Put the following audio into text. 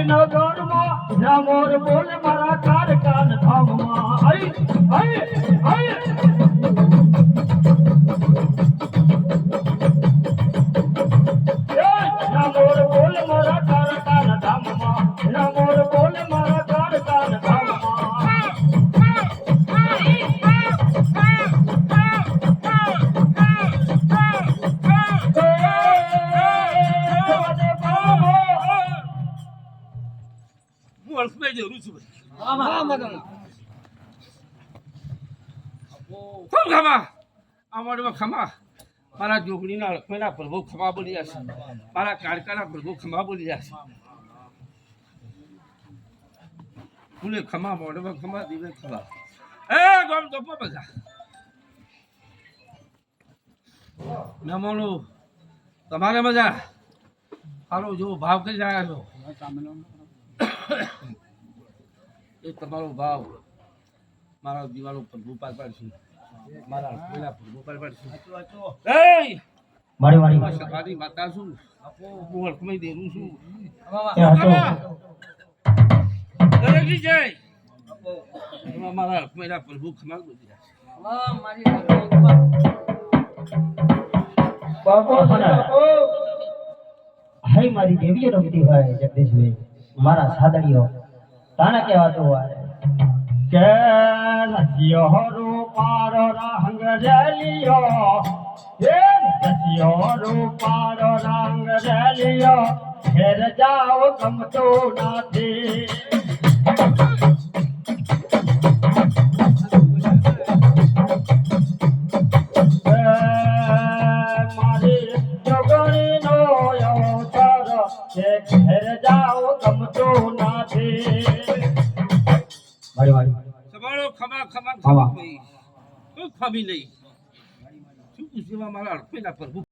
નો ગોરમાં રામોર બોલ મારા કારકાન ધામમાં આઈ રામોર બોલ મારા કારકાન ધામમાં રામોર બોલ મારા કારકાન ધામમાં વર્ષમાં જરૂર છું ખૂબ ખમા અમારું ખમા મારા જોગણીના લક્ષ્મીના પ્રભુ ખમા બોલી જશે મારા કારકાના પ્રભુ ખમા બોલી જશે ફૂલે ખમા મોઢમાં ખમા દીવે ખમા એ ગમ તો બધા નમોનું તમારે મજા હાલો જો ભાવ કરી રહ્યા છો એ તમારો ભાવ મારા દીવાલો પ્રભુ પાર પાડશું મારા પેલા પ્રભુ પાર પાડશું સભાની માતા છું હું અર્થમય દેવું છું દરેકની જય મારા અર્થમયના પ્રભુ ખમા બધી હાય મારી દેવીઓ રમતી હોય જગદીશભાઈ મારા સાદડીઓ તાના કહેવાતું હોય કે રસિયો રૂપારો રંગ રેલિયો એ રસિયો રૂપારો રંગ રેલિયો ઘેર જાઓ ગમતો નથી મારી જોગણીનો અવસર કે ઘેર જાઓ ગમતો નથી સવાળો ખમા ખમા ખમા કોઈ ખમી નહીં શું પૂછવા મારા અર્થમયના પ્રભુ